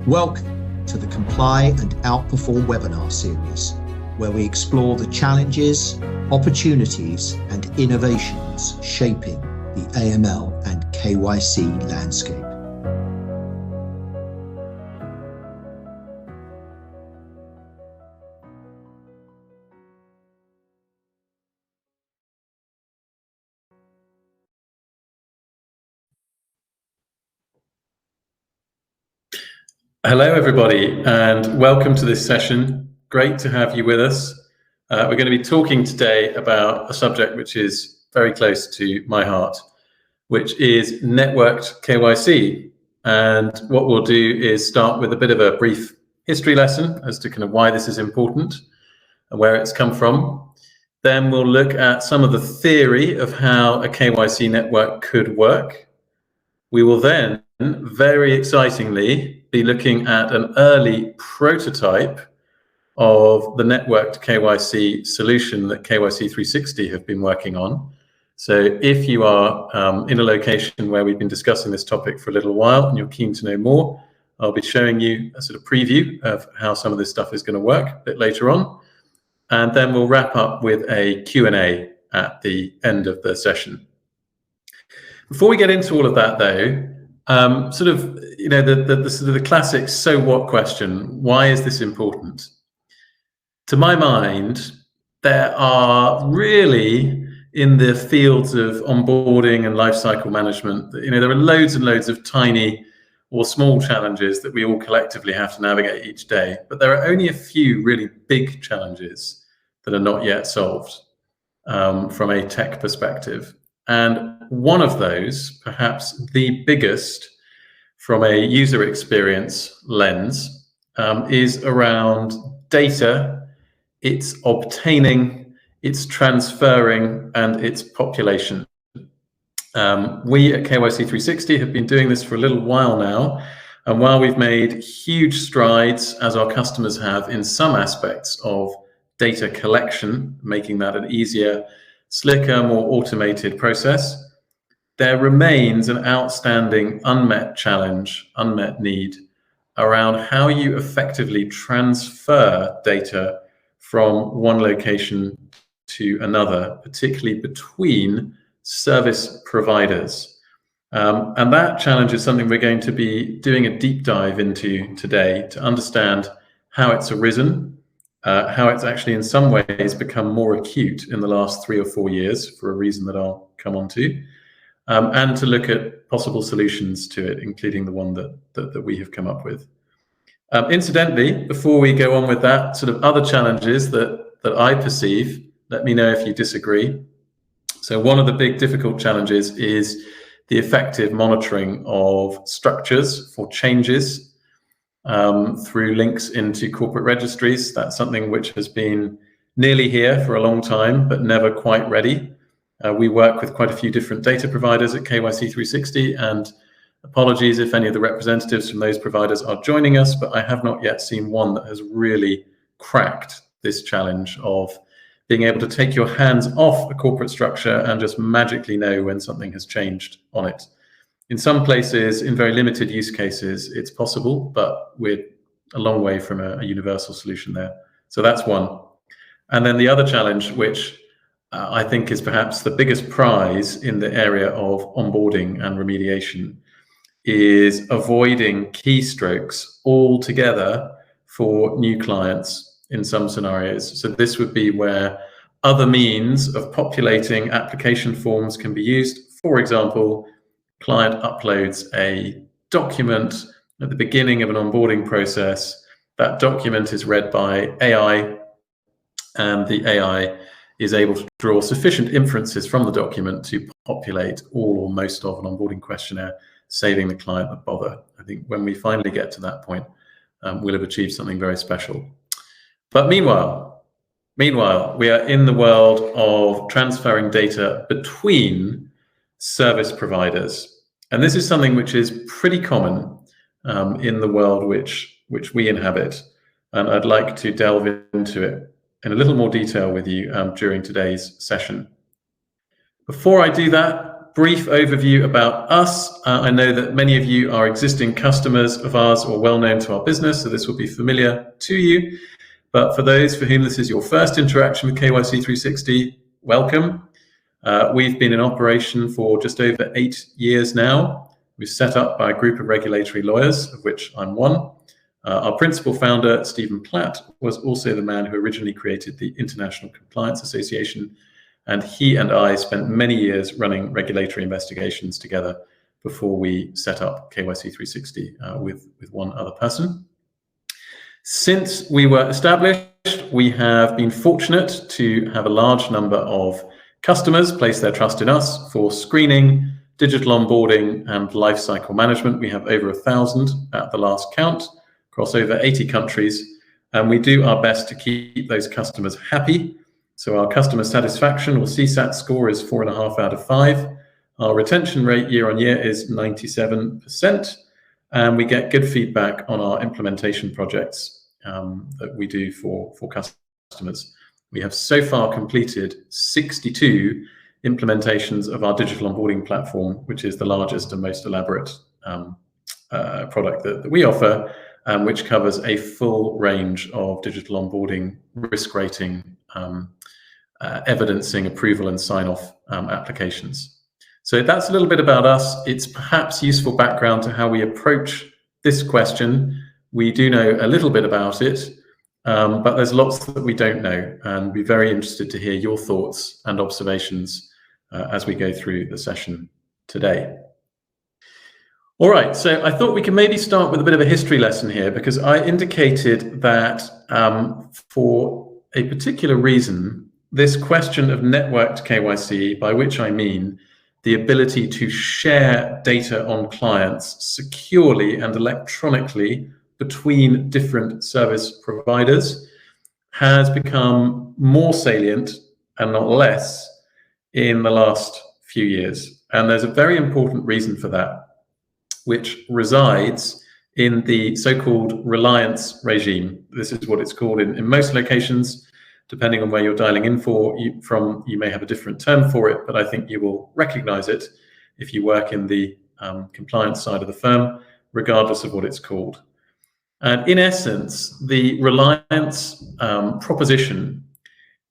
Welcome to the Comply and Outperform webinar series, where we explore the challenges, opportunities, and innovations shaping the AML and KYC landscape. Hello, everybody, and welcome to this session. Great to have you with us. We're going to be talking today about a subject which is very close to my heart, which is networked KYC. And what we'll do is start with a bit of a brief history lesson as to kind of why this is important and where it's come from. Then we'll look at some of the theory of how a KYC network could work. We will then, very excitingly, be looking at an early prototype of the networked KYC solution that KYC360 have been working on. So if you are in a location where we've been discussing this topic for a little while and you're keen to know more, I'll be showing you a sort of preview of how some of this stuff is going to work a bit later on. And then we'll wrap up with a Q&A at the end of the session. Before we get into all of that, though, the sort of the classic "so what" question: why is this important? To my mind, there are really, in the fields of onboarding and lifecycle management, there are loads and loads of tiny or small challenges that we all collectively have to navigate each day. But there are only a few really big challenges that are not yet solved from a tech perspective. And one of those, perhaps the biggest from a user experience lens, is around data, its obtaining, its transferring, and its population. We at KYC360 have been doing this for a little while now. And while we've made huge strides, as our customers have, in some aspects of data collection, making that an easier, slicker, more automated process, there remains an outstanding unmet challenge, unmet need around how you effectively transfer data from one location to another, particularly between service providers. And that challenge is something we're going to be doing a deep dive into today to understand how it's arisen, how it's actually in some ways become more acute in the last 3 or 4 years for a reason that I'll come on to, and to look at possible solutions to it, including the one that we have come up with. Incidentally, before we go on with that, sort of other challenges that I perceive, let me know if you disagree. So one of the big difficult challenges is the effective monitoring of structures for changes through links into corporate registries. That's something which has been nearly here for a long time, but never quite ready. We work with quite a few different data providers at KYC360, and apologies if any of the representatives from those providers are joining us, but I have not yet seen one that has really cracked this challenge of being able to take your hands off a corporate structure and just magically know when something has changed on it. In some places, in very limited use cases, it's possible, but we're a long way from a universal solution there. So that's one. And then the other challenge, which I think is perhaps the biggest prize in the area of onboarding and remediation, is avoiding keystrokes altogether for new clients in some scenarios. So this would be where other means of populating application forms can be used. For example, client uploads a document at the beginning of an onboarding process. That document is read by AI, and the AI is able to draw sufficient inferences from the document to populate all or most of an onboarding questionnaire, saving the client the bother. I think when we finally get to that point, we'll have achieved something very special. But meanwhile, we are in the world of transferring data between service providers. And this is something which is pretty common in the world which we inhabit. And I'd like to delve into it in a little more detail with you during today's session. Before I do that, brief overview about us. I know that many of you are existing customers of ours or well known to our business, so this will be familiar to you. But for those for whom this is your first interaction with KYC360, welcome. We've been in operation for just over 8 years now. We're set up by a group of regulatory lawyers, of which I'm one. Our principal founder, Stephen Platt, was also the man who originally created the International Compliance Association, and he and I spent many years running regulatory investigations together before we set up KYC360 with one other person. Since we were established, we have been fortunate to have a large number of customers place their trust in us for screening, digital onboarding, and lifecycle management. We have over 1,000 at the last count across over 80 countries, and we do our best to keep those customers happy. So our customer satisfaction or CSAT score is 4.5 out of 5. Our retention rate year on year is 97%, and we get good feedback on our implementation projects that we do for customers. We have so far completed 62 implementations of our digital onboarding platform, which is the largest and most elaborate product that we offer, which covers a full range of digital onboarding, risk rating, evidencing, approval and sign-off applications. So that's a little bit about us. It's perhaps useful background to how we approach this question. We do know a little bit about it, but there's lots that we don't know, and we're very interested to hear your thoughts and observations as we go through the session today. All right, so I thought we could maybe start with a bit of a history lesson here, because I indicated that for a particular reason, this question of networked KYC, by which I mean the ability to share data on clients securely and electronically between different service providers, has become more salient and not less in the last few years. And there's a very important reason for that, which resides in the so-called reliance regime. This is what it's called in most locations. Depending on where you're dialing in from, you may have a different term for it, but I think you will recognize it if you work in the compliance side of the firm, regardless of what it's called. And in essence, the reliance proposition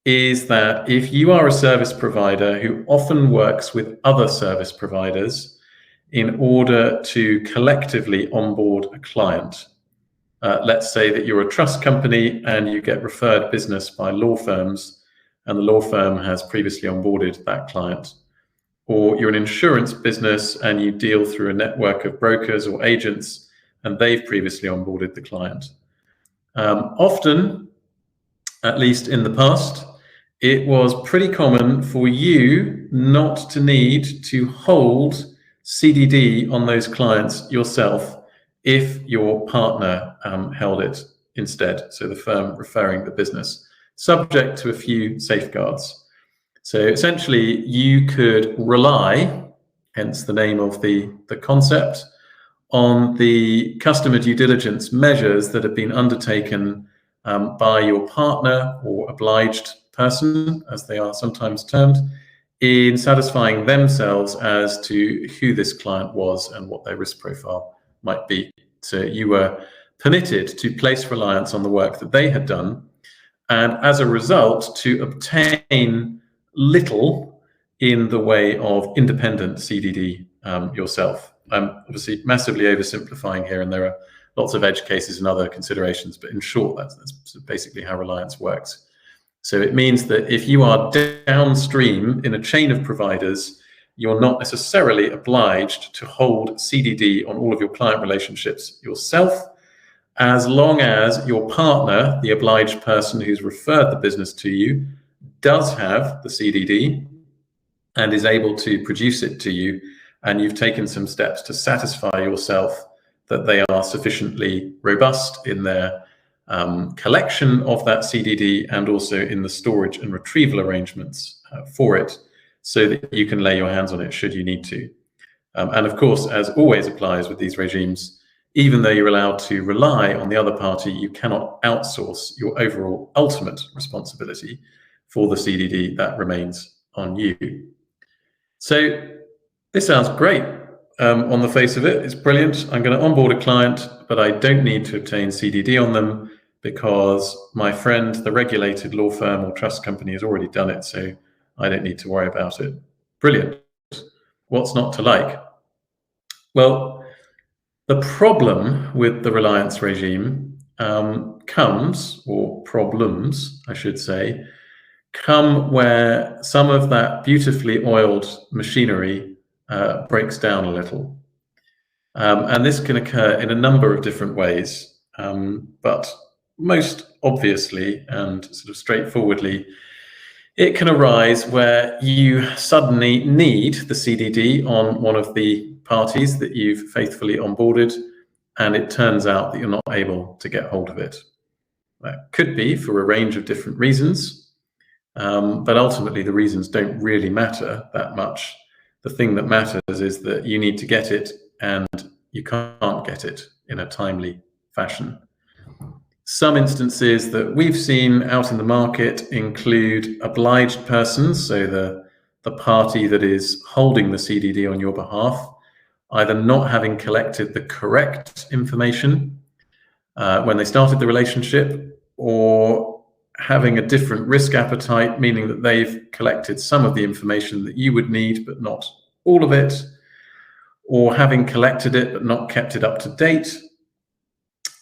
is that if you are a service provider who often works with other service providers in order to collectively onboard a client, let's say that you're a trust company and you get referred business by law firms, and the law firm has previously onboarded that client. Or you're an insurance business and you deal through a network of brokers or agents, and they've previously onboarded the client. Often, at least in the past, it was pretty common for you not to need to hold CDD on those clients yourself if your partner held it instead, so the firm referring the business, subject to a few safeguards. So essentially, you could rely, hence the name of the concept, on the customer due diligence measures that have been undertaken by your partner or obliged person, as they are sometimes termed, in satisfying themselves as to who this client was and what their risk profile might be. So you were permitted to place reliance on the work that they had done, and as a result, to obtain little in the way of independent CDD yourself. I'm obviously massively oversimplifying here, and there are lots of edge cases and other considerations, but in short, that's basically how reliance works. So it means that if you are downstream in a chain of providers, you're not necessarily obliged to hold CDD on all of your client relationships yourself, as long as your partner, the obliged person who's referred the business to you, does have the CDD and is able to produce it to you, and you've taken some steps to satisfy yourself that they are sufficiently robust in their collection of that CDD and also in the storage and retrieval arrangements for it, so that you can lay your hands on it should you need to. And of course, as always applies with these regimes, even though you're allowed to rely on the other party, you cannot outsource your overall ultimate responsibility for the CDD. That remains on you. So This sounds great. On the face of it, it's brilliant. I'm going to onboard a client, but I don't need to obtain CDD on them because my friend, the regulated law firm or trust company, has already done it, so I don't need to worry about it. Brilliant. What's not to like? Well, the problem with the reliance regime problems, I should say, come where some of that beautifully oiled machinery breaks down a little. And this can occur in a number of different ways, but most obviously and sort of straightforwardly, it can arise where you suddenly need the CDD on one of the parties that you've faithfully onboarded, and it turns out that you're not able to get hold of it. That could be for a range of different reasons, but ultimately the reasons don't really matter that much. The thing that matters is that you need to get it and you can't get it in a timely fashion. Some instances that we've seen out in the market include obliged persons, so the party that is holding the CDD on your behalf, either not having collected the correct information when they started the relationship, or having a different risk appetite, meaning that they've collected some of the information that you would need, but not all of it, or having collected it but not kept it up to date,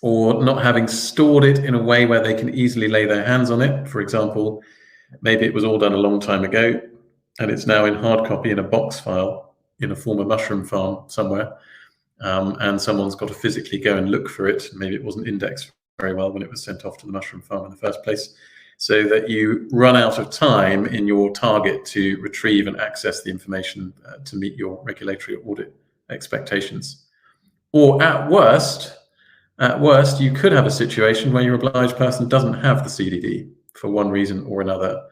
or not having stored it in a way where they can easily lay their hands on it. For example, maybe it was all done a long time ago and it's now in hard copy in a box file in a former mushroom farm somewhere, and someone's got to physically go and look for it. Maybe it wasn't indexed very well when it was sent off to the mushroom farm in the first place, so that you run out of time in your target to retrieve and access the information to meet your regulatory audit expectations. Or at worst, you could have a situation where your obliged person doesn't have the CDD for one reason or another.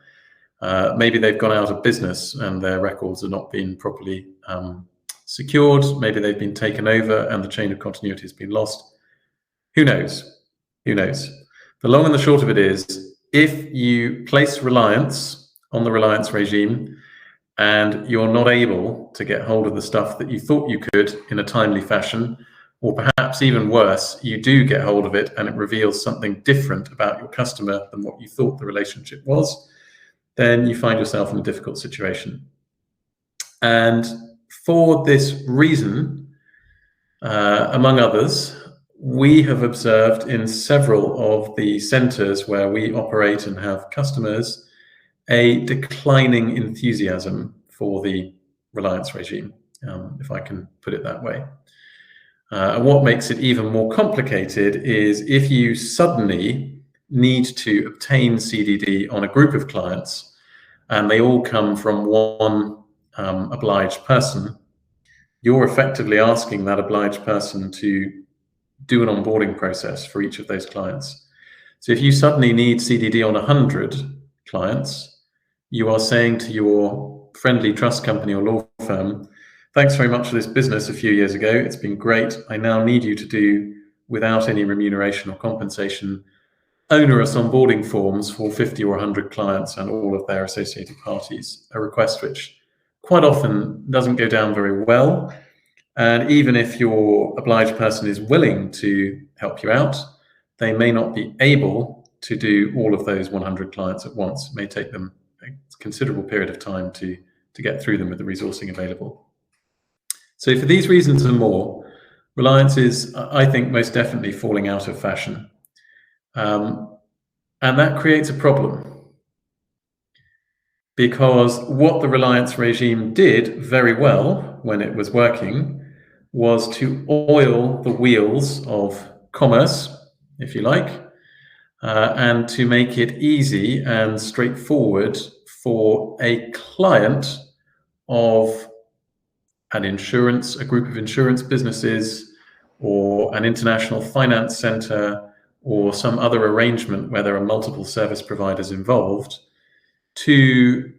Maybe they've gone out of business and their records are not being properly secured. Maybe they've been taken over and the chain of continuity has been lost. Who knows? Who knows? The long and the short of it is, if you place reliance on the reliance regime and you're not able to get hold of the stuff that you thought you could in a timely fashion, or perhaps even worse, you do get hold of it and it reveals something different about your customer than what you thought the relationship was, then you find yourself in a difficult situation. And for this reason, among others, we have observed in several of the centers where we operate and have customers a declining enthusiasm for the reliance regime, if I can put it that way. And what makes it even more complicated is if you suddenly need to obtain CDD on a group of clients and they all come from one obliged person, you're effectively asking that obliged person to do an onboarding process for each of those clients. So if you suddenly need CDD on 100 clients, you are saying to your friendly trust company or law firm, thanks very much for this business a few years ago. It's been great. I now need you to do, without any remuneration or compensation, onerous onboarding forms for 50 or 100 clients and all of their associated parties, a request which quite often doesn't go down very well. And even if your obliged person is willing to help you out, they may not be able to do all of those 100 clients at once. It may take them a considerable period of time to get through them with the resourcing available. So for these reasons and more, reliance is, I think, most definitely falling out of fashion. And that creates a problem, because what the reliance regime did very well when it was working was to oil the wheels of commerce, if you like, and to make it easy and straightforward for a client of a group of insurance businesses, or an international finance center, or some other arrangement where there are multiple service providers involved, to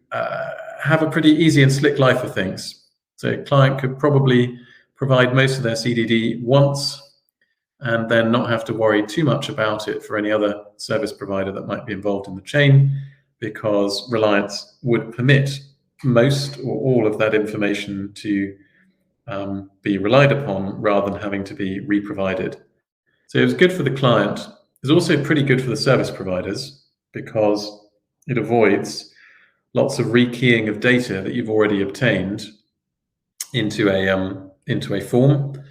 have a pretty easy and slick life of things. So a client could probably provide most of their CDD once and then not have to worry too much about it for any other service provider that might be involved in the chain, because reliance would permit most or all of that information to be relied upon rather than having to be re-provided. So it was good for the client. It's also pretty good for the service providers because it avoids lots of rekeying of data that you've already obtained into a form.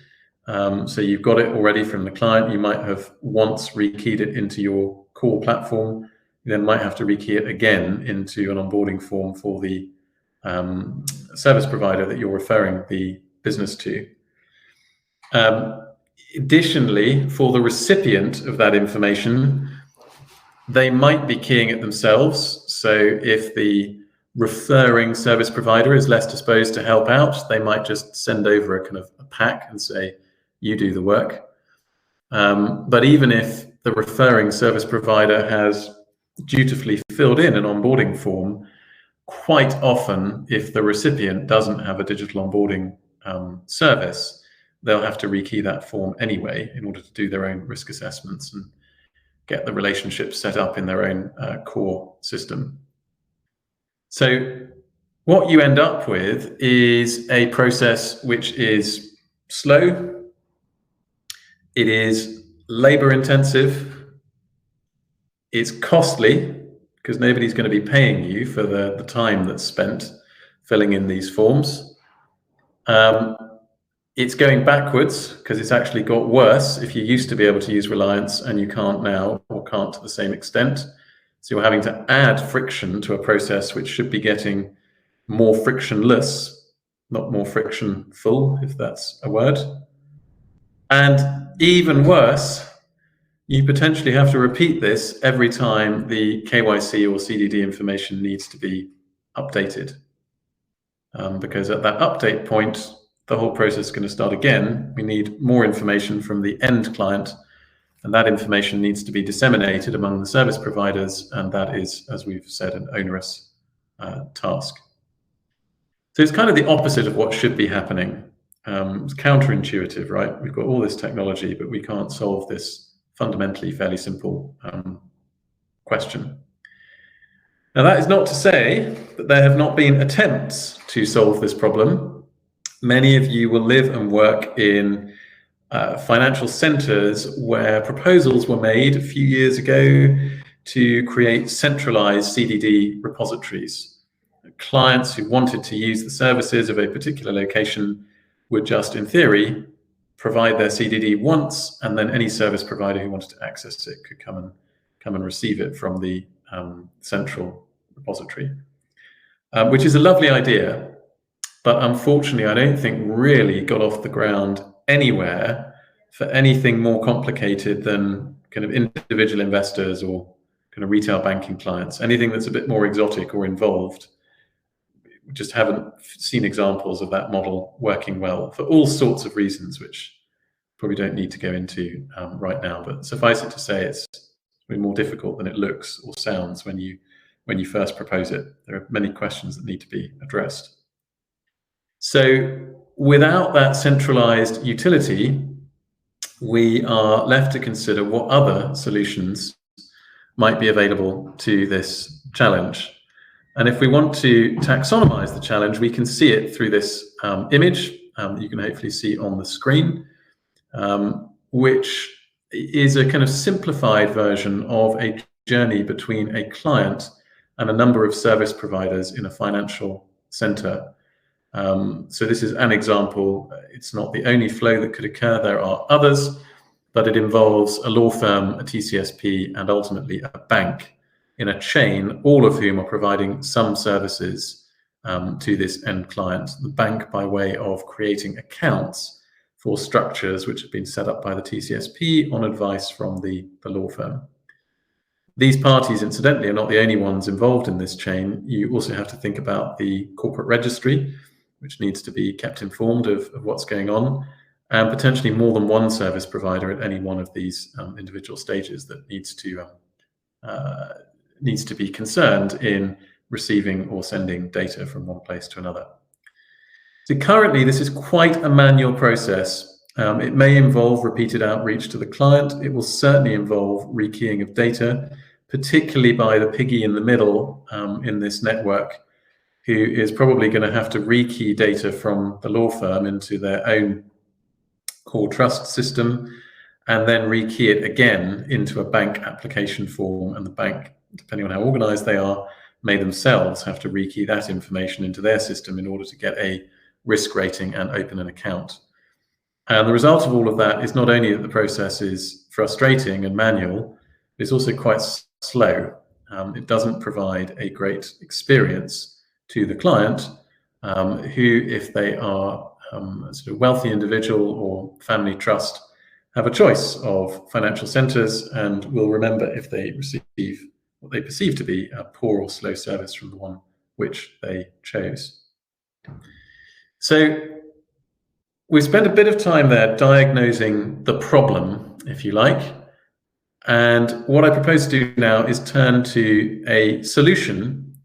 So you've got it already from the client. You might have once rekeyed it into your core platform. You then might have to rekey it again into an onboarding form for the service provider that you're referring the business to. Additionally, for the recipient of that information, they might be keying it themselves. So if the referring service provider is less disposed to help out, they might just send over a kind of a pack and say, you do the work. But even if the referring service provider has dutifully filled in an onboarding form, quite often, if the recipient doesn't have a digital onboarding service, they'll have to rekey that form anyway in order to do their own risk assessments and get the relationships set up in their own core system. So what you end up with is a process which is slow, it is labor intensive, it's costly because nobody's going to be paying you for the time that's spent filling in these forms. It's going backwards because it's actually got worse if you used to be able to use Reliance and you can't now, or can't to the same extent. So you're having to add friction to a process which should be getting more frictionless, not more frictionful, if that's a word. And even worse, you potentially have to repeat this every time the KYC or CDD information needs to be updated. Because at that update point, the whole process is going to start again. We need more information from the end client, and that information needs to be disseminated among the service providers, and that is, as we've said, an onerous task. So it's kind of the opposite of what should be happening. It's counterintuitive, right? We've got all this technology, but we can't solve this fundamentally fairly simple question. Now, that is not to say that there have not been attempts to solve this problem. Many of you will live and work in financial centers where proposals were made a few years ago to create centralized CDD repositories. Clients who wanted to use the services of a particular location would just, in theory, provide their CDD once, and then any service provider who wanted to access it could come and receive it from the central repository, which is a lovely idea. But unfortunately, I don't think really got off the ground anywhere for anything more complicated than kind of individual investors or kind of retail banking clients. Anything that's a bit more exotic or involved, we just haven't seen examples of that model working well for all sorts of reasons, which probably don't need to go into right now. But suffice it to say, it's more difficult than it looks or sounds when you first propose it. There are many questions that need to be addressed. So without that centralized utility, we are left to consider what other solutions might be available to this challenge. And if we want to taxonomize the challenge, we can see it through this image you can hopefully see on the screen, which is a kind of simplified version of a journey between a client and a number of service providers in a financial center. So this is an example. It's not the only flow that could occur. There are others, but it involves a law firm, a TCSP, and ultimately a bank in a chain, all of whom are providing some services to this end client. The bank by way of creating accounts for structures which have been set up by the TCSP on advice from the law firm. These parties, incidentally, are not the only ones involved in this chain. You also have to think about the corporate registry, which needs to be kept informed of what's going on, and potentially more than one service provider at any one of these individual stages that needs to be concerned in receiving or sending data from one place to another. So currently, this is quite a manual process. It may involve repeated outreach to the client. It will certainly involve rekeying of data, particularly by the piggy in the middle in this network, who is probably going to have to rekey data from the law firm into their own core trust system, and then rekey it again into a bank application form, and the bank, depending on how organized they are, may themselves have to rekey that information into their system in order to get a risk rating and open an account. And the result of all of that is not only that the process is frustrating and manual, it's also quite slow. It doesn't provide a great experience to the client, who, if they are a sort of wealthy individual or family trust, have a choice of financial centres and will remember if they receive what they perceive to be a poor or slow service from the one which they chose. So we spent a bit of time there diagnosing the problem, if you like. And what I propose to do now is turn to a solution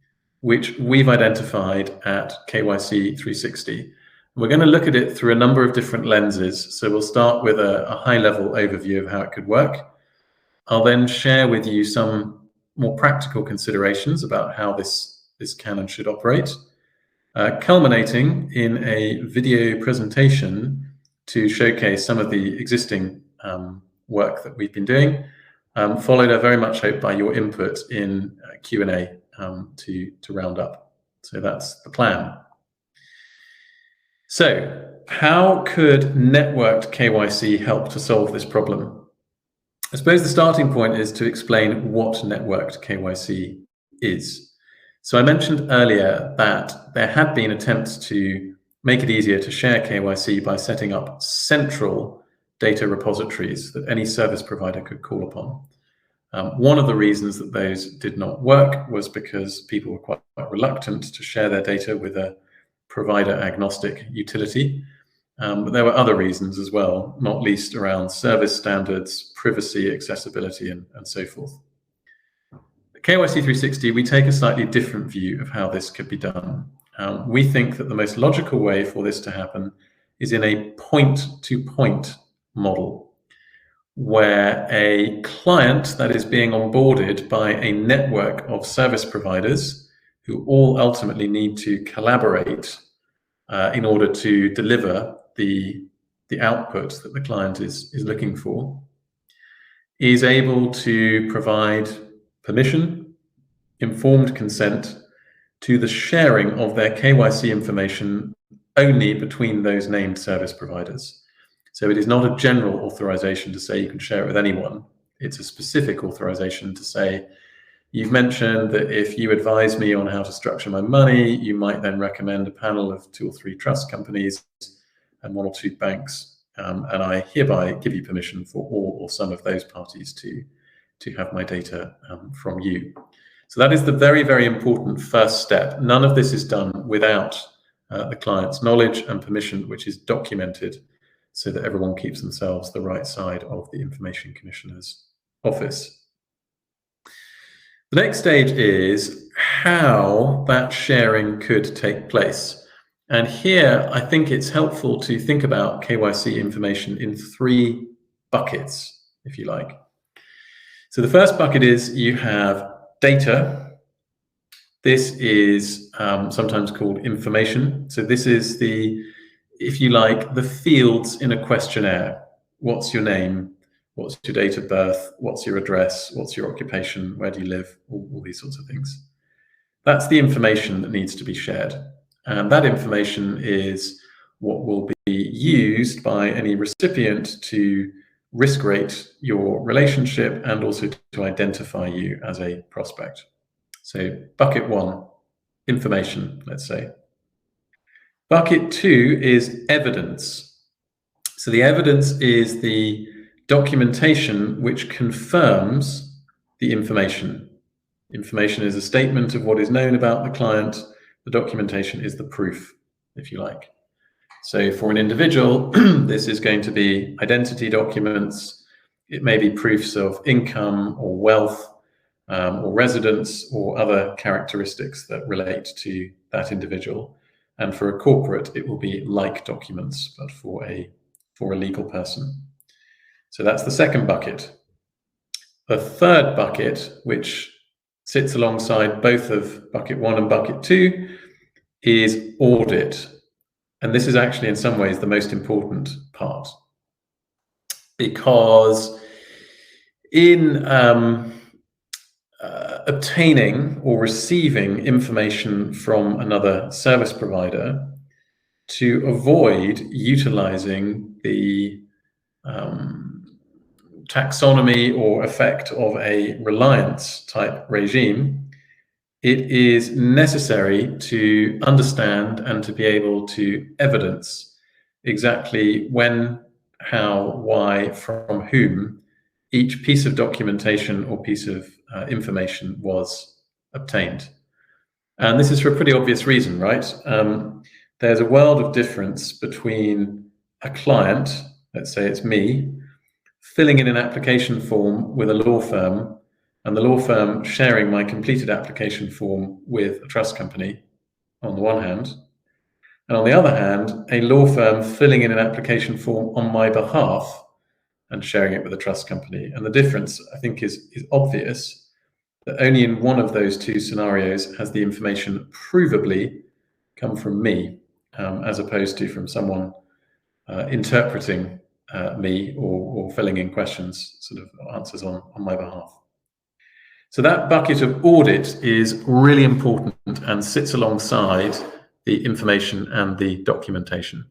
which we've identified at KYC360. We're going to look at it through a number of different lenses. So we'll start with a high-level overview of how it could work. I'll then share with you some more practical considerations about how this can and should operate, culminating in a video presentation to showcase some of the existing work that we've been doing, followed, I very much hope, by your input in Q&A to round up. So that's the plan. So how could networked KYC help to solve this problem? I suppose the starting point is to explain what networked KYC is. So I mentioned earlier that there had been attempts to make it easier to share KYC by setting up central data repositories that any service provider could call upon. One of the reasons that those did not work was because people were quite reluctant to share their data with a provider agnostic utility. But there were other reasons as well, not least around service standards, privacy, accessibility, and so forth. At KYC360, we take a slightly different view of how this could be done. We think that the most logical way for this to happen is in a point-to-point model, where a client that is being onboarded by a network of service providers who all ultimately need to collaborate in order to deliver the output that the client is looking for, is able to provide permission, informed consent to the sharing of their KYC information only between those named service providers. So it is not a general authorization to say you can share it with anyone. It's a specific authorization to say, you've mentioned that if you advise me on how to structure my money, you might then recommend a panel of 2 or 3 trust companies and 1 or 2 banks. And I hereby give you permission for all or some of those parties to have my data from you. So that is the very, very important first step. None of this is done without the client's knowledge and permission, which is documented so that everyone keeps themselves the right side of the Information Commissioner's office. The next stage is how that sharing could take place. And here, I think it's helpful to think about KYC information in 3 buckets, if you like. So the first bucket is you have data. This is sometimes called information. So this is if you like, the fields in a questionnaire. What's your name? What's your date of birth? What's your address? What's your occupation? Where do you live? All these sorts of things. That's the information that needs to be shared. And that information is what will be used by any recipient to risk rate your relationship and also to identify you as a prospect. So bucket 1, information, let's say. Bucket 2 is evidence. So the evidence is the documentation which confirms the information. Information is a statement of what is known about the client. The documentation is the proof, if you like. So for an individual, this is going to be identity documents. It may be proofs of income or wealth or residence or other characteristics that relate to that individual. And for a corporate, it will be like documents, but for a legal person. So that's the second bucket. The third bucket, which sits alongside both of bucket 1 and bucket 2, is audit. And this is actually in some ways the most important part, because in obtaining or receiving information from another service provider, to avoid utilizing the taxonomy or effect of a reliance type regime, it is necessary to understand and to be able to evidence exactly when, how, why, from whom each piece of documentation or piece of information was obtained. And this is for a pretty obvious reason, right? There's a world of difference between a client, let's say it's me, filling in an application form with a law firm, and the law firm sharing my completed application form with a trust company on the one hand, and on the other hand, a law firm filling in an application form on my behalf and sharing it with a trust company. And the difference, I think, is obvious, that only in one of those two scenarios has the information provably come from me, as opposed to from someone interpreting me or filling in questions, sort of answers on my behalf. So that bucket of audit is really important and sits alongside the information and the documentation.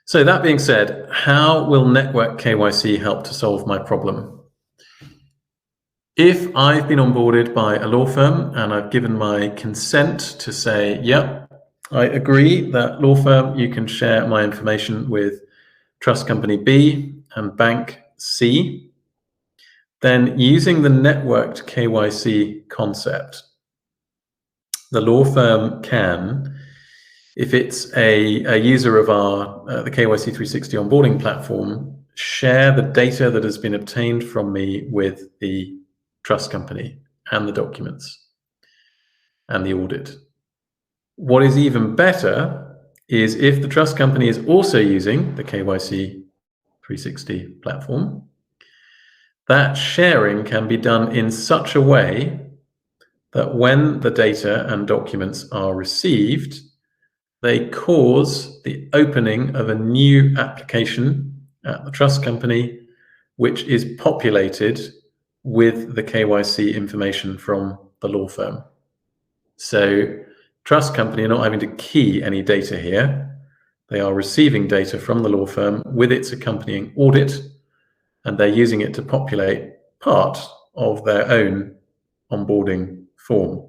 So that being said, how will Networked KYC help to solve my problem? If I've been onboarded by a law firm and I've given my consent to say, yep, I agree that law firm, you can share my information with trust company B and bank C, then using the networked KYC concept, the law firm can, if it's a user of the KYC360 onboarding platform, share the data that has been obtained from me with the trust company and the documents and the audit. What is even better is if the trust company is also using the KYC360 platform, that sharing can be done in such a way that when the data and documents are received, they cause the opening of a new application at the trust company, which is populated with the KYC information from the law firm. So trust company are not having to key any data here. They are receiving data from the law firm with its accompanying audit, and they're using it to populate part of their own onboarding form.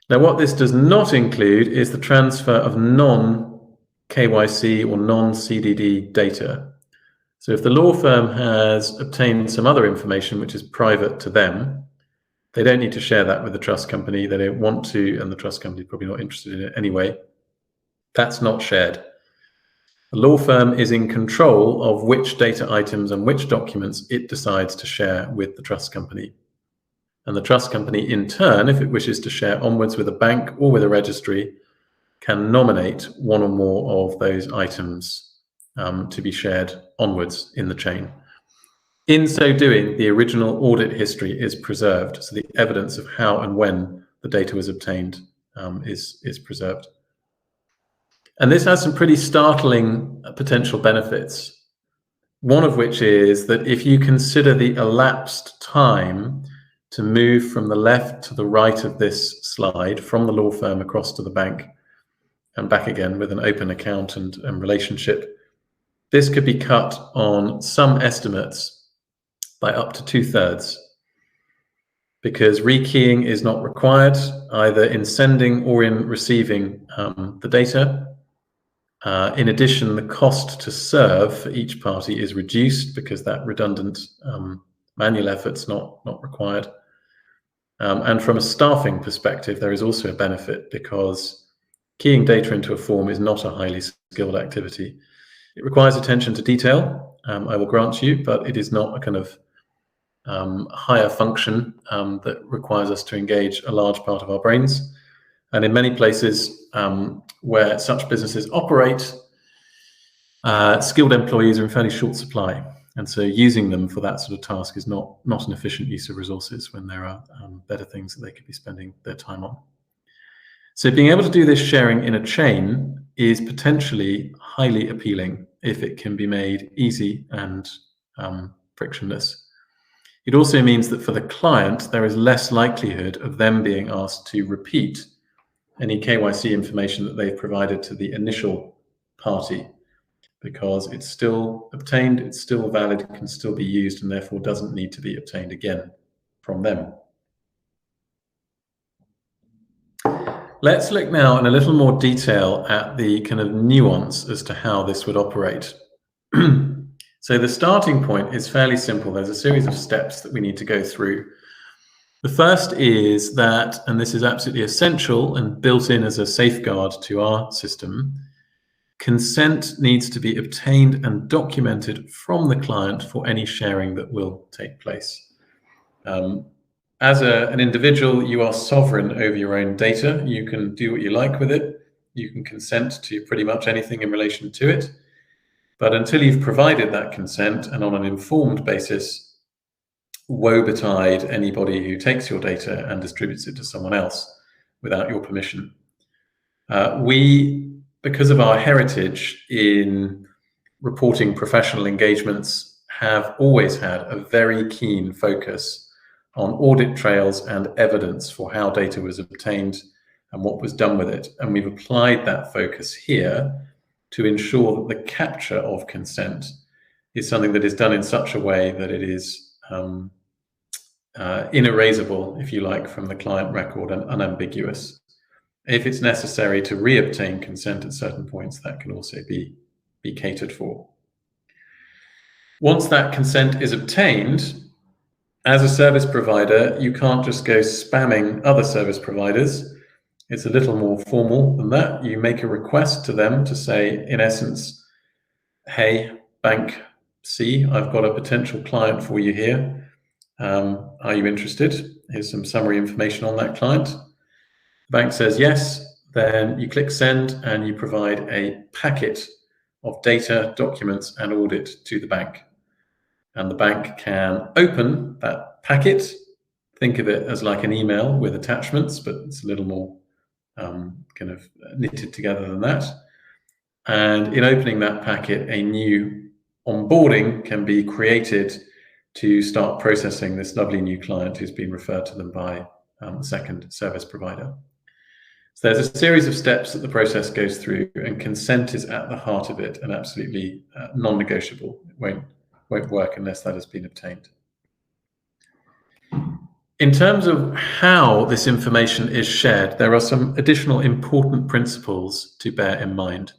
Now, what this does not include is the transfer of non-KYC or non-CDD data. So if the law firm has obtained some other information which is private to them, they don't need to share that with the trust company. They don't want to, and the trust company is probably not interested in it anyway. That's not shared. The law firm is in control of which data items and which documents it decides to share with the trust company. And the trust company, in turn, if it wishes to share onwards with a bank or with a registry, can nominate one or more of those items to be shared onwards in the chain. In so doing, the original audit history is preserved, so the evidence of how and when the data was obtained is preserved. And this has some pretty startling potential benefits, one of which is that if you consider the elapsed time to move from the left to the right of this slide, from the law firm across to the bank and back again with an open account and relationship, this could be cut on some estimates by up to 2/3, because rekeying is not required either in sending or in receiving the data. In addition, the cost to serve for each party is reduced because that redundant manual effort's not required. And from a staffing perspective, there is also a benefit, because keying data into a form is not a highly skilled activity. It requires attention to detail, I will grant you, but it is not a kind of higher function that requires us to engage a large part of our brains. And in many places where such businesses operate, skilled employees are in fairly short supply. And so using them for that sort of task is not an efficient use of resources when there are better things that they could be spending their time on. So being able to do this sharing in a chain is potentially highly appealing if it can be made easy and frictionless. It also means that for the client, there is less likelihood of them being asked to repeat any KYC information that they've provided to the initial party, because it's still obtained, it's still valid, can still be used, and therefore doesn't need to be obtained again from them. Let's look now in a little more detail at the kind of nuance as to how this would operate. So the starting point is fairly simple. There's a series of steps that we need to go through. The first is that, and this is absolutely essential and built in as a safeguard to our system, consent needs to be obtained and documented from the client for any sharing that will take place. As an individual, you are sovereign over your own data. You can do what you like with it. You can consent to pretty much anything in relation to it. But until you've provided that consent, and on an informed basis, woe betide anybody who takes your data and distributes it to someone else without your permission. We, because of our heritage in reporting professional engagements, have always had a very keen focus on audit trails and evidence for how data was obtained and what was done with it. And we've applied that focus here to ensure that the capture of consent is something that is done in such a way that it is inerasable, if you like, from the client record and unambiguous. If it's necessary to re-obtain consent at certain points, that can also be catered for. Once that consent is obtained, as a service provider, you can't just go spamming other service providers. It's a little more formal than that. You make a request to them to say, in essence, hey, Bank C, I've got a potential client for you here. Are you interested? Here's some summary information on that client. The bank says yes, then you click send and you provide a packet of data, documents, and audit to the bank. And the bank can open that packet. Think of it as like an email with attachments, but it's a little more kind of knitted together than that. And in opening that packet, a new onboarding can be created to start processing this lovely new client who's been referred to them by the second service provider. So there's a series of steps that the process goes through, and consent is at the heart of it and absolutely non-negotiable. It won't work unless that has been obtained. In terms of how this information is shared, there are some additional important principles to bear in mind.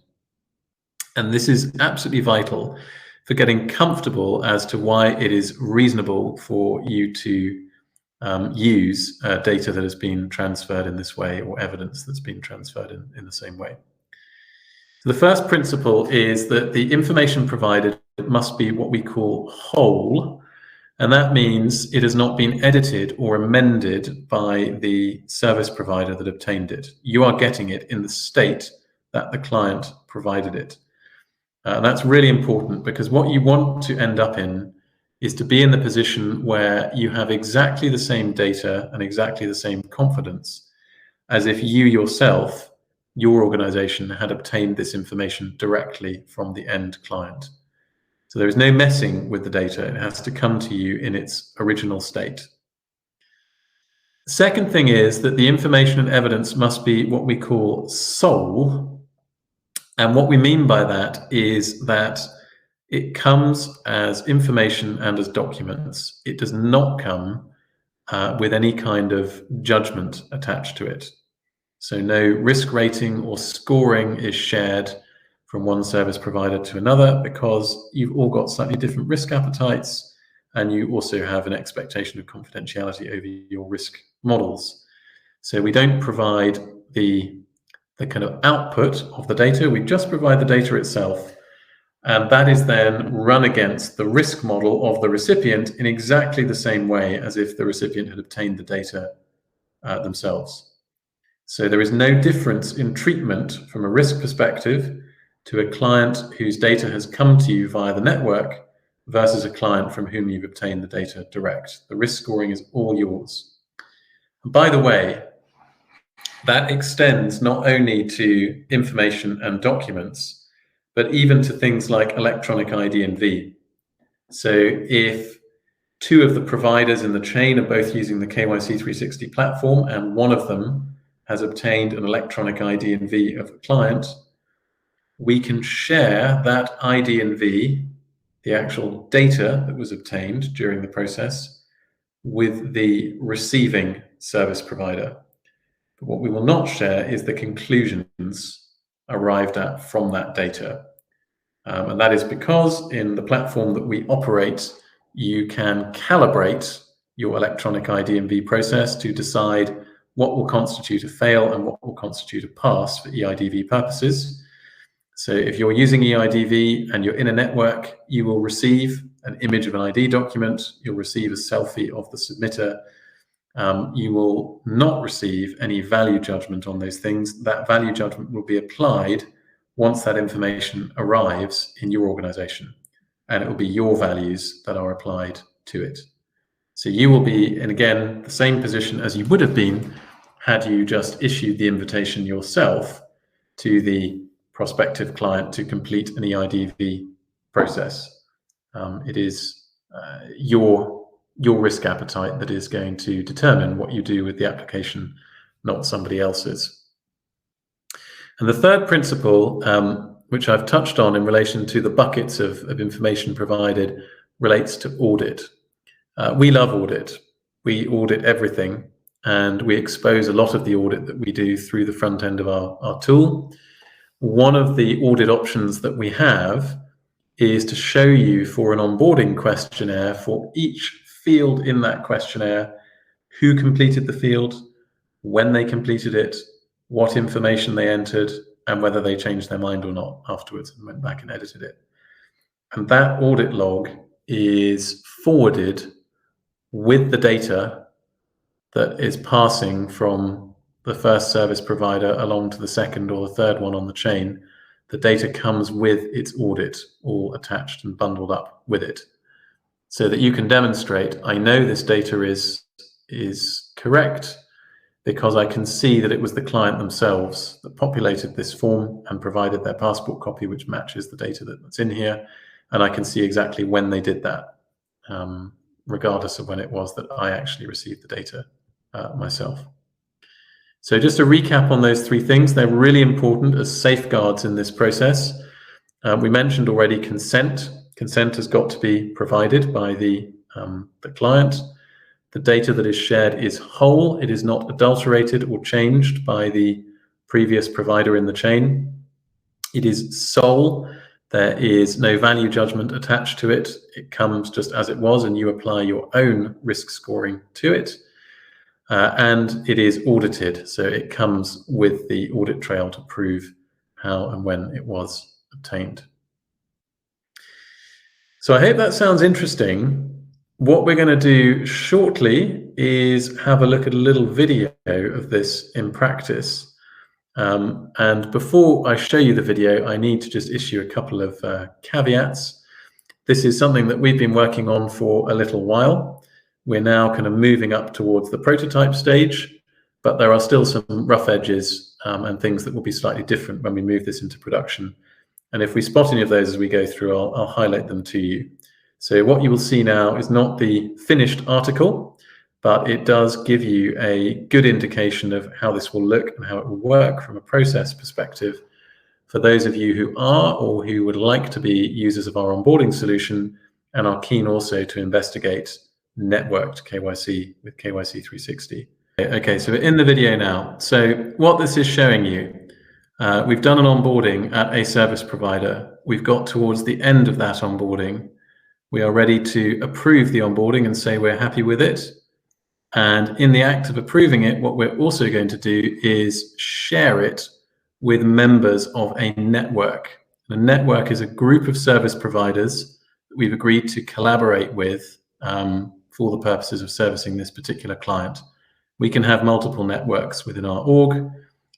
And this is absolutely vital for getting comfortable as to why it is reasonable for you to use data that has been transferred in this way, or evidence that's been transferred in the same way. So the first principle is that the information provided must be what we call whole, and that means it has not been edited or amended by the service provider that obtained it. You are getting it in the state that the client provided it. And that's really important, because what you want to end up in is to be in the position where you have exactly the same data and exactly the same confidence as if you yourself, your organization, had obtained this information directly from the end client. So there is no messing with the data. It has to come to you in its original state. The second thing is that the information and evidence must be what we call sole. And what we mean by that is that it comes as information and as documents. It does not come with any kind of judgment attached to it. So no risk rating or scoring is shared from one service provider to another, because you've all got slightly different risk appetites, and you also have an expectation of confidentiality over your risk models. So we don't provide the kind of output of the data, we just provide the data itself. And that is then run against the risk model of the recipient in exactly the same way as if the recipient had obtained the data themselves. So there is no difference in treatment from a risk perspective to a client whose data has come to you via the network versus a client from whom you've obtained the data direct. The risk scoring is all yours. And by the way, that extends not only to information and documents, but even to things like electronic ID and V. So if two of the providers in the chain are both using the KYC360 platform and one of them has obtained an electronic ID and V of a client, we can share that ID and V, the actual data that was obtained during the process, with the receiving service provider. But what we will not share is the conclusions arrived at from that data. And that is because in the platform that we operate, you can calibrate your electronic ID and V process to decide what will constitute a fail and what will constitute a pass for EIDV purposes. So if you're using EIDV and you're in a network, you will receive an image of an ID document, you'll receive a selfie of the submitter. You will not receive any value judgment on those things. That value judgment will be applied once that information arrives in your organization, and it will be your values that are applied to it. So you will be in, again, the same position as you would have been had you just issued the invitation yourself to the prospective client to complete an EIDV process. It is your risk appetite that is going to determine what you do with the application, not somebody else's. And the third principle, which I've touched on in relation to the buckets of information provided, relates to audit. We love audit. We audit everything, and we expose a lot of the audit that we do through the front end of our tool. One of the audit options that we have is to show you for an onboarding questionnaire for each field in that questionnaire, who completed the field, when they completed it, what information they entered, and whether they changed their mind or not afterwards and went back and edited it. And that audit log is forwarded with the data that is passing from the first service provider along to the second or the third one on the chain. The data comes with its audit, all attached and bundled up with it, so that you can demonstrate, I know this data is correct, because I can see that it was the client themselves that populated this form and provided their passport copy, which matches the data that's in here. And I can see exactly when they did that, regardless of when it was that I actually received the data myself. So just to recap on those three things, they're really important as safeguards in this process. We mentioned already consent. Consent has got to be provided by the client. The data that is shared is whole. It is not adulterated or changed by the previous provider in the chain. It is sole. There is no value judgment attached to it. It comes just as it was, and you apply your own risk scoring to it. And it is audited, so it comes with the audit trail to prove how and when it was obtained. So I hope that sounds interesting. What we're going to do shortly is have a look at a little video of this in practice. And before I show you the video, I need to just issue a couple of caveats. This is something that we've been working on for a little while. We're now kind of moving up towards the prototype stage, but there are still some rough edges and things that will be slightly different when we move this into production. And if we spot any of those as we go through, I'll highlight them to you. So what you will see now is not the finished article, but it does give you a good indication of how this will look and how it will work from a process perspective for those of you who are or who would like to be users of our onboarding solution and are keen also to investigate networked KYC with KYC360. Okay, so we're in the video now. So what this is showing you, we've done an onboarding at a service provider. We've got towards the end of that onboarding. We are ready to approve the onboarding and say we're happy with it. And in the act of approving it, what we're also going to do is share it with members of a network. A network is a group of service providers that we've agreed to collaborate with for the purposes of servicing this particular client. We can have multiple networks within our org.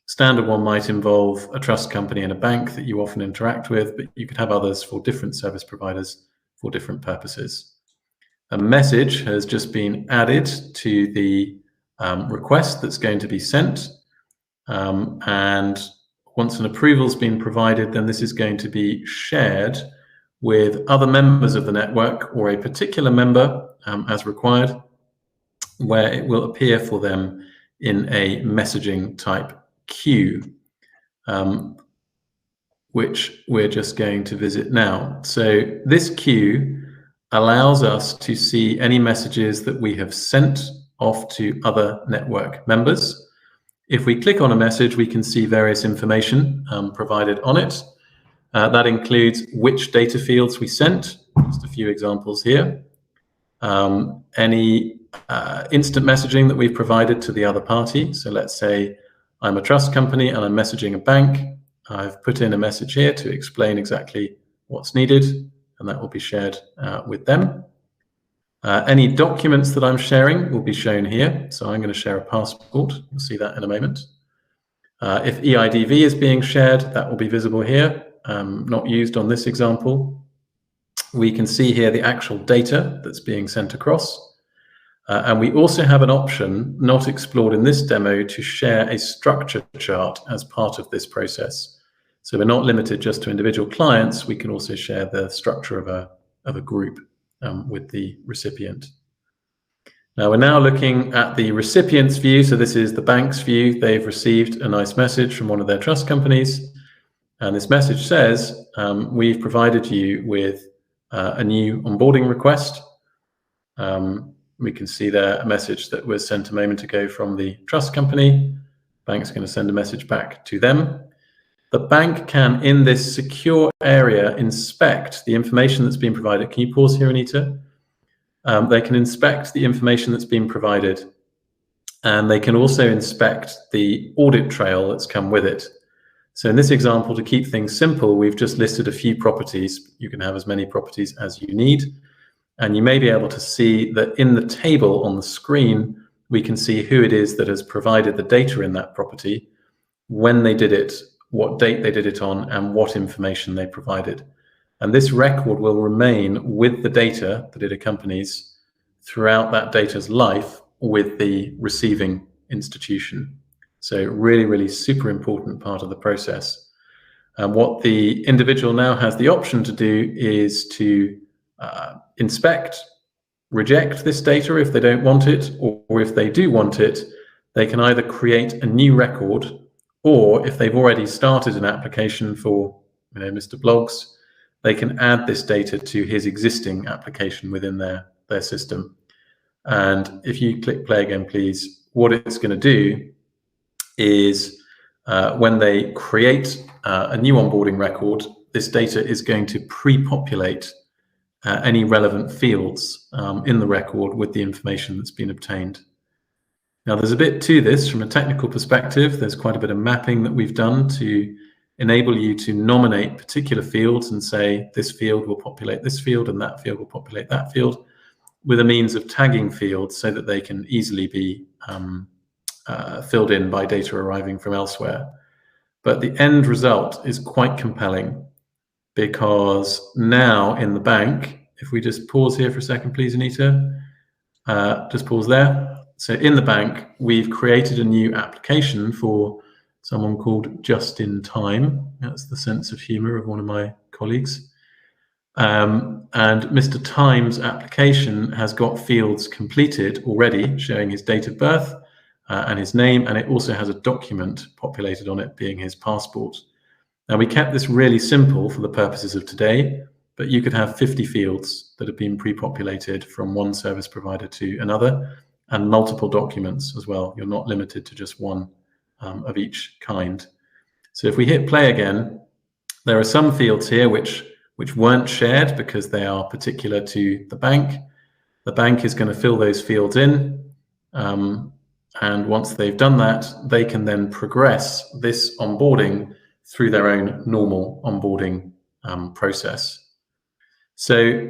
Standard one might involve a trust company and a bank that you often interact with, but you could have others for different service providers for different purposes. A message has just been added to the request that's going to be sent. And once an approval's been provided, then this is going to be shared with other members of the network or a particular member as required, where it will appear for them in a messaging type queue, which we're just going to visit now. So this queue allows us to see any messages that we have sent off to other network members. If we click on a message, we can see various information provided on it. That includes which data fields we sent, just a few examples here. Any instant messaging that we've provided to the other party. So let's say I'm a trust company and I'm messaging a bank. I've put in a message here to explain exactly what's needed, and that will be shared with them. Any documents that I'm sharing will be shown here. So I'm going to share a passport. You'll see that in a moment. If EIDV is being shared, that will be visible here, not used on this example. We can see here the actual data that's being sent across. And we also have an option not explored in this demo to share a structure chart as part of this process. So we're not limited just to individual clients. We can also share the structure of a group with the recipient. Now we're now looking at the recipient's view. So this is the bank's view. They've received a nice message from one of their trust companies. And this message says, we've provided you with a new onboarding request. We can see there a message that was sent a moment ago from the trust company. Bank's going to send a message back to them. The bank can, in this secure area, inspect the information that's been provided. Can you pause here, Anita? They can inspect the information that's been provided, and they can also inspect the audit trail that's come with it. So in this example, to keep things simple, we've just listed a few properties. You can have as many properties as you need. And you may be able to see that in the table on the screen, we can see who it is that has provided the data in that property, when they did it, what date they did it on, and what information they provided. And this record will remain with the data that it accompanies throughout that data's life with the receiving institution. So really, really super important part of the process. And what the individual now has the option to do is to inspect, reject this data if they don't want it, or if they do want it, they can either create a new record, or if they've already started an application for, Mr. Bloggs, they can add this data to his existing application within their system. And if you click play again, please, what it's going to do is when they create a new onboarding record, this data is going to pre-populate any relevant fields in the record with the information that's been obtained. Now, there's a bit to this from a technical perspective. There's quite a bit of mapping that we've done to enable you to nominate particular fields and say this field will populate this field and that field will populate that field, with a means of tagging fields so that they can easily be filled in by data arriving from elsewhere. But the end result is quite compelling, because now in the bank, if we just pause here for a second, please, Anita, just pause there. So in the bank, we've created a new application for someone called Just in Time. That's the sense of humor of one of my colleagues. And Mr. Time's application has got fields completed already, showing his date of birth and his name, and it also has a document populated on it, being his passport. Now, we kept this really simple for the purposes of today, but you could have 50 fields that have been pre-populated from one service provider to another, and multiple documents as well. You're not limited to just one of each kind. So if we hit play again, there are some fields here which weren't shared because they are particular to the bank. The bank is going to fill those fields in. And once they've done that, they can then progress this onboarding through their own normal onboarding process. So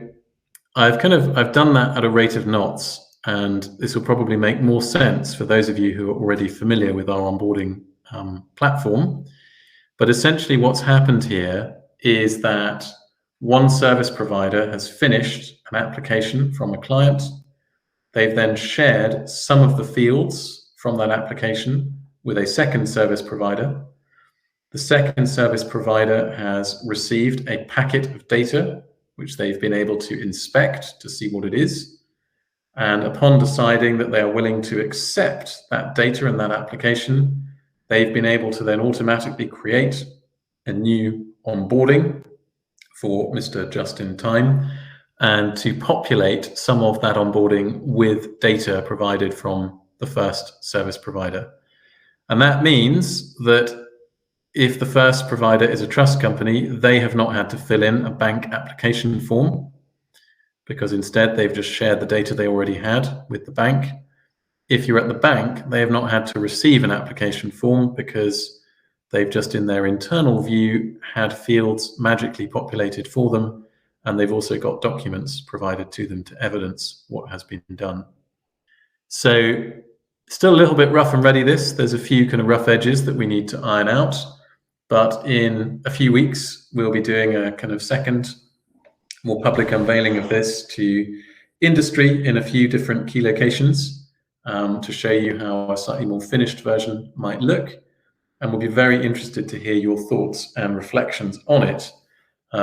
I've done that at a rate of knots, and this will probably make more sense for those of you who are already familiar with our onboarding platform. But essentially what's happened here is that one service provider has finished an application from a client. They've then shared some of the fields from that application with a second service provider. The second service provider has received a packet of data, which they've been able to inspect to see what it is. And upon deciding that they are willing to accept that data and that application, they've been able to then automatically create a new onboarding for Mr. Just-in-Time and to populate some of that onboarding with data provided from the first service provider. And that means that if the first provider is a trust company, they have not had to fill in a bank application form, because instead they've just shared the data they already had with the bank. If you're at the bank, they have not had to receive an application form because they've just in their internal view had fields magically populated for them, and they've also got documents provided to them to evidence what has been done. So still a little bit rough and ready this. There's a few kind of rough edges that we need to iron out, but in a few weeks we'll be doing a kind of second, more public unveiling of this to industry in a few different key locations to show you how a slightly more finished version might look. And we'll be very interested to hear your thoughts and reflections on it,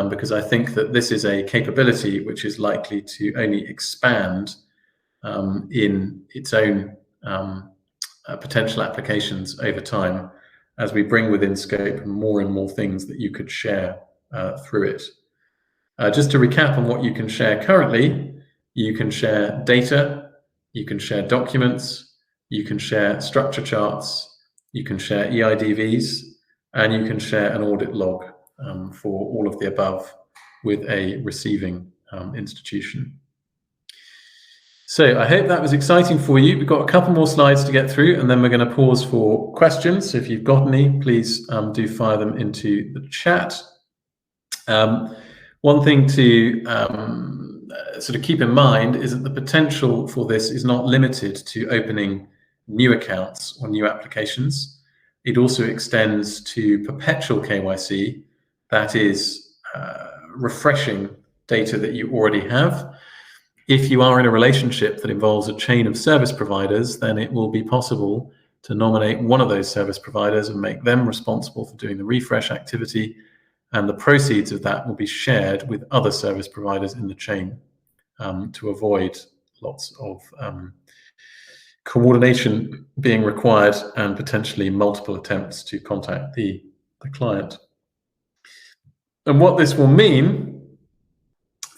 because I think that this is a capability which is likely to only expand in its own potential applications over time as we bring within scope more and more things that you could share through it. Just to recap on what you can share currently, you can share data, you can share documents, you can share structure charts, you can share EIDVs, and you can share an audit log for all of the above with a receiving institution. So I hope that was exciting for you. We've got a couple more slides to get through, and then we're going to pause for questions. So if you've got any, please do fire them into the chat. One thing to sort of keep in mind is that the potential for this is not limited to opening new accounts or new applications. It also extends to perpetual KYC, that is refreshing data that you already have. If you are in a relationship that involves a chain of service providers, then it will be possible to nominate one of those service providers and make them responsible for doing the refresh activity, and the proceeds of that will be shared with other service providers in the chain to avoid lots of coordination being required and potentially multiple attempts to contact the client. And what this will mean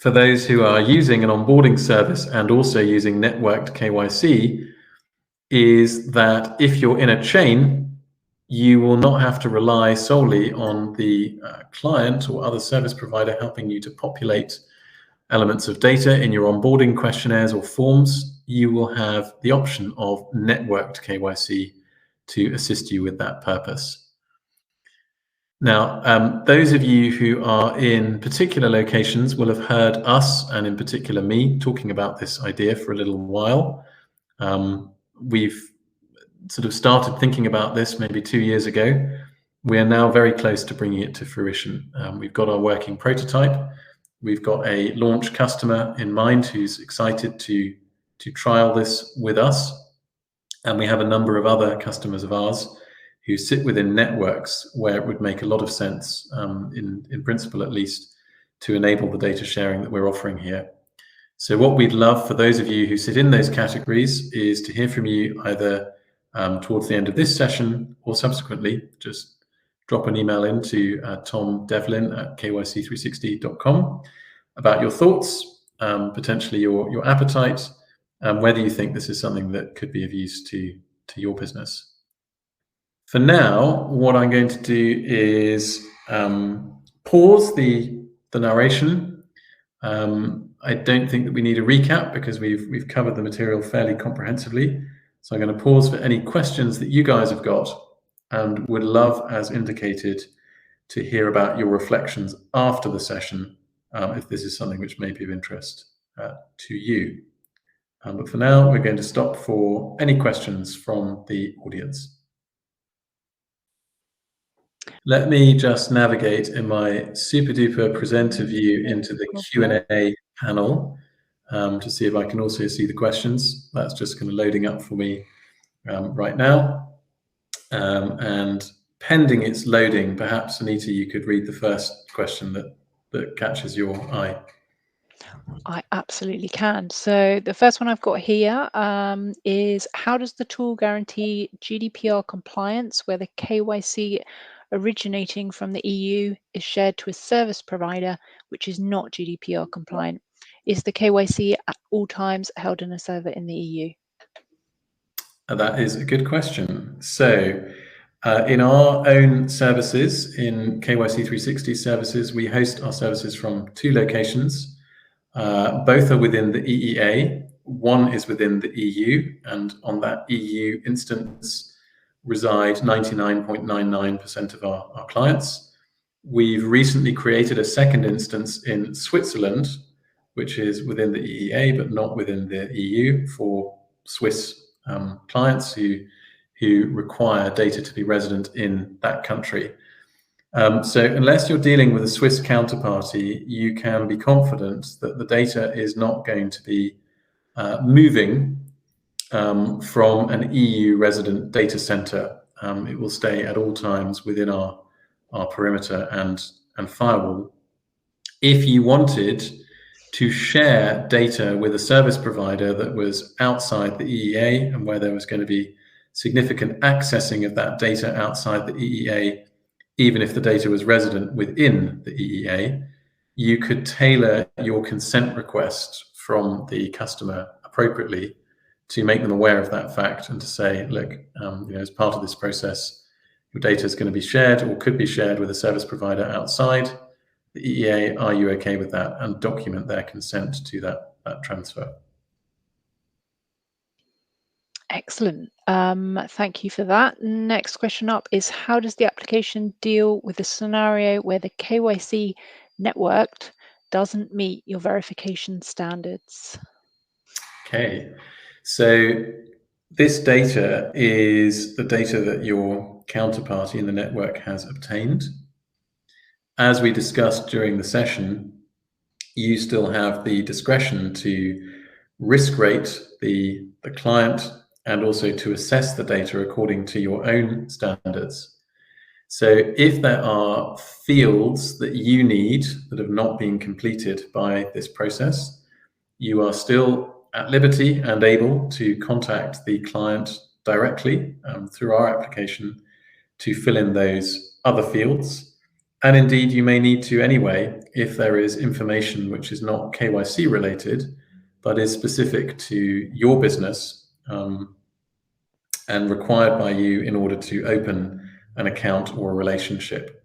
for those who are using an onboarding service and also using networked KYC is that if you're in a chain, you will not have to rely solely on the client or other service provider helping you to populate elements of data in your onboarding questionnaires or forms. You will have the option of networked KYC to assist you with that purpose. Now, those of you who are in particular locations will have heard us, and in particular me, talking about this idea for a little while. We've sort of started thinking about this maybe 2 years ago. We are now very close to bringing it to fruition. We've got our working prototype. We've got a launch customer in mind who's excited to trial this with us. And we have a number of other customers of ours who sit within networks where it would make a lot of sense, in principle at least, to enable the data sharing that we're offering here. So what we'd love for those of you who sit in those categories is to hear from you either towards the end of this session or subsequently. Just drop an email into tomdevlin@kyc360.com about your thoughts, potentially your appetite, whether you think this is something that could be of use to your business. For now, what I'm going to do is pause the narration. I don't think that we need a recap because we've covered the material fairly comprehensively. So I'm going to pause for any questions that you guys have got, and would love, as indicated, to hear about your reflections after the session, if this is something which may be of interest to you. But for now, we're going to stop for any questions from the audience. Let me just navigate in my super duper presenter view into the Q&A panel to see if I can also see the questions. That's just kind of loading up for me right now. And pending its loading, perhaps, Anita, you could read the first question that catches your eye. I absolutely can. So the first one I've got here is, how does the tool guarantee GDPR compliance where the KYC originating from the EU is shared to a service provider which is not GDPR compliant? Is the KYC at all times held in a server in the EU? That is a good question. So in our own services, in KYC360's services, we host our services from 2 locations. Both are within the EEA. One is within the EU, and on that EU instance reside 99.99% of our clients. We've recently created a second instance in Switzerland, which is within the EEA but not within the EU, for Swiss clients who require data to be resident in that country. So unless you're dealing with a Swiss counterparty, you can be confident that the data is not going to be moving from an EU resident data center. It will stay at all times within our perimeter and firewall. If you wanted to share data with a service provider that was outside the EEA and where there was going to be significant accessing of that data outside the EEA, even if the data was resident within the EEA, you could tailor your consent request from the customer appropriately to make them aware of that fact and to say, look, as part of this process, your data is going to be shared or could be shared with a service provider outside the EEA. Are you okay with that? And document their consent to that transfer. Excellent. Thank you for that. Next question up is, how does the application deal with the scenario where the KYC networked doesn't meet your verification standards? Okay, so this data is the data that your counterparty in the network has obtained. As we discussed during the session, you still have the discretion to risk rate the client and also to assess the data according to your own standards. So if there are fields that you need that have not been completed by this process, you are still at liberty and able to contact the client directly through our application to fill in those other fields. And indeed, you may need to anyway if there is information which is not KYC related, but is specific to your business and required by you in order to open an account or a relationship.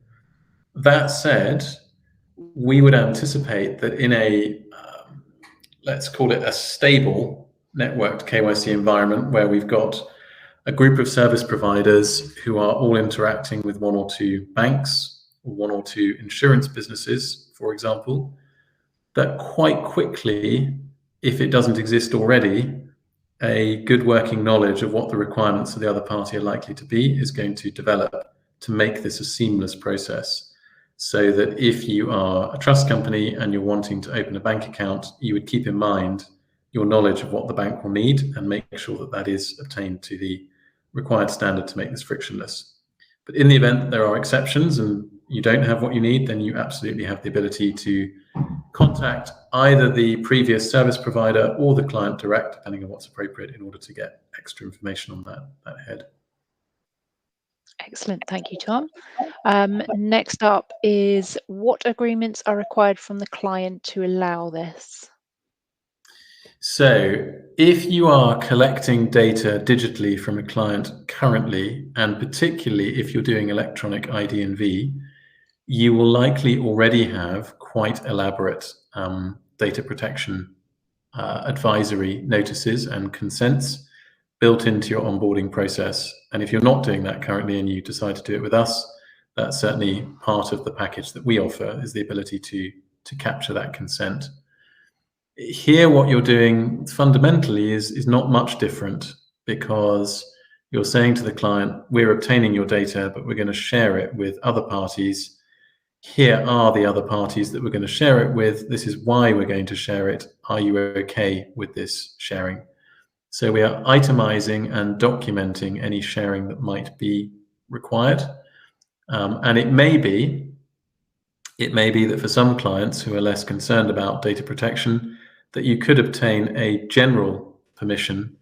That said, we would anticipate that in a, let's call it a stable networked KYC environment where we've got a group of service providers who are all interacting with 1 or 2 banks or 1 or 2 insurance businesses, for example, that quite quickly, if it doesn't exist already, a good working knowledge of what the requirements of the other party are likely to be is going to develop to make this a seamless process. So that if you are a trust company and you're wanting to open a bank account, you would keep in mind your knowledge of what the bank will need and make sure that that is obtained to the required standard to make this frictionless. But in the event that there are exceptions and you don't have what you need, then you absolutely have the ability to contact either the previous service provider or the client direct, depending on what's appropriate, in order to get extra information on that head. Excellent. Thank you, Tom. Next up is, what agreements are required from the client to allow this? So if you are collecting data digitally from a client currently, and particularly if you're doing electronic ID and V, you will likely already have quite elaborate data protection advisory notices and consents built into your onboarding process. And if you're not doing that currently and you decide to do it with us, that's certainly part of the package that we offer, is the ability to capture that consent. Here, what you're doing fundamentally is not much different, because you're saying to the client, we're obtaining your data, but we're going to share it with other parties. Here are the other parties that we're going to share it with. This is why we're going to share it. Are you okay with this sharing? So we are itemizing and documenting any sharing that might be required. And it may be that for some clients who are less concerned about data protection, that you could obtain a general permission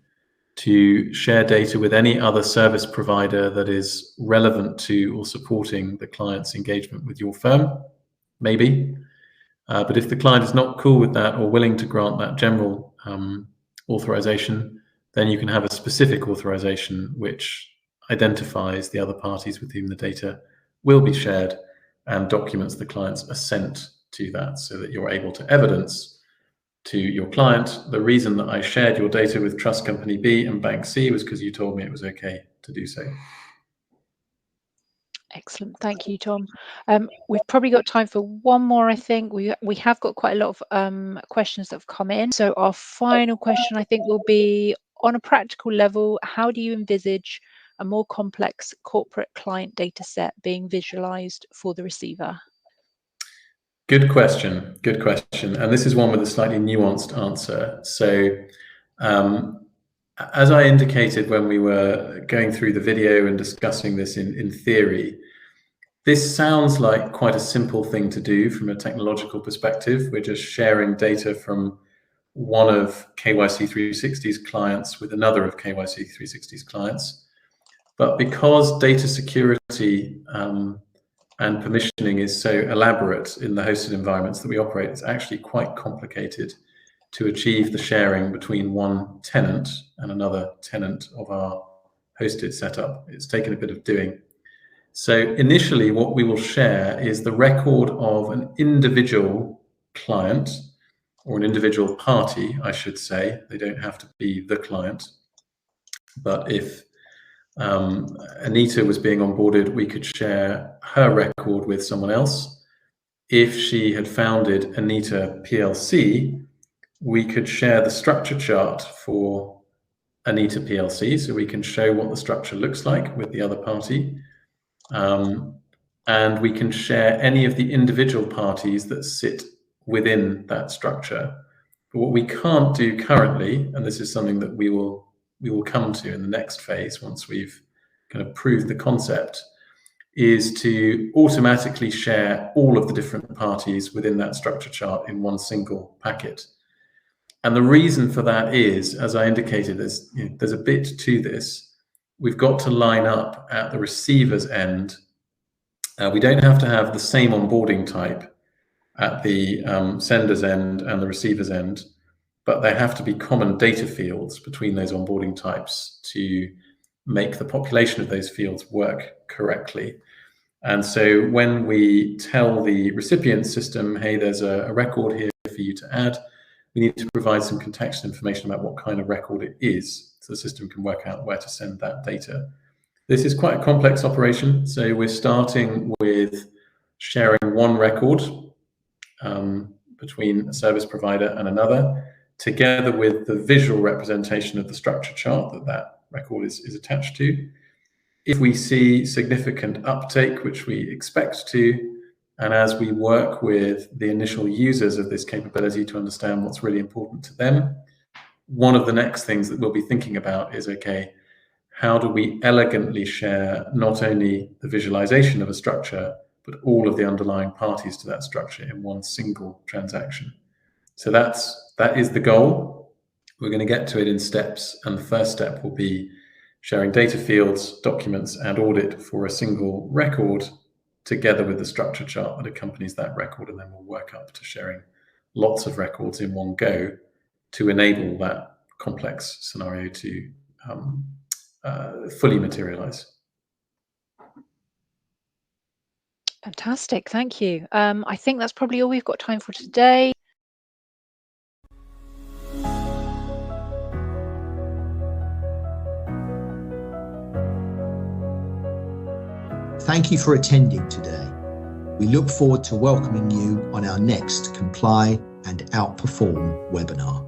to share data with any other service provider that is relevant to or supporting the client's engagement with your firm, maybe. But if the client is not cool with that or willing to grant that general authorization, then you can have a specific authorization which identifies the other parties with whom the data will be shared and documents the client's assent to that, so that you're able to evidence to your client, the reason that I shared your data with Trust Company B and Bank C was because you told me it was okay to do so. Excellent. Thank you, Tom. We've probably got time for one more, I think. We have got quite a lot of questions that have come in. So our final question, I think, will be, on a practical level, how do you envisage a more complex corporate client data set being visualized for the receiver? Good question. Good question. And this is one with a slightly nuanced answer. So as I indicated when we were going through the video and discussing this in theory, this sounds like quite a simple thing to do from a technological perspective. We're just sharing data from one of KYC360's clients with another of KYC360's clients. But because data security and permissioning is so elaborate in the hosted environments that we operate, it's actually quite complicated to achieve the sharing between one tenant and another tenant of our hosted setup. It's taken a bit of doing. So initially what we will share is the record of an individual client, or an individual party, I should say. They don't have to be the client. But if Anita was being onboarded, we could share her record with someone else. If she had founded Anita PLC, we could share the structure chart for Anita PLC, so we can show what the structure looks like with the other party. And we can share any of the individual parties that sit within that structure. But what we can't do currently, and this is something that we will come to in the next phase once we've kind of proved the concept, is to automatically share all of the different parties within that structure chart in one single packet. And the reason for that is, as I indicated, there's a bit to this. We've got to line up at the receiver's end. We don't have to have the same onboarding type at the sender's end and the receiver's end, but there have to be common data fields between those onboarding types to make the population of those fields work correctly. And so when we tell the recipient system, hey, there's a record here for you to add, we need to provide some contextual information about what kind of record it is, so the system can work out where to send that data. This is quite a complex operation. So we're starting with sharing one record between a service provider and another, together with the visual representation of the structure chart that record is attached to. If we see significant uptake, which we expect to, and as we work with the initial users of this capability to understand what's really important to them, one of the next things that we'll be thinking about is, okay, how do we elegantly share not only the visualization of a structure, but all of the underlying parties to that structure in one single transaction? So that is the goal. We're going to get to it in steps, and the first step will be sharing data fields, documents, and audit for a single record, together with the structure chart that accompanies that record, and then we'll work up to sharing lots of records in one go to enable that complex scenario to fully materialize. Fantastic, thank you. I think that's probably all we've got time for today. Thank you for attending today. We look forward to welcoming you on our next Comply and Outperform webinar.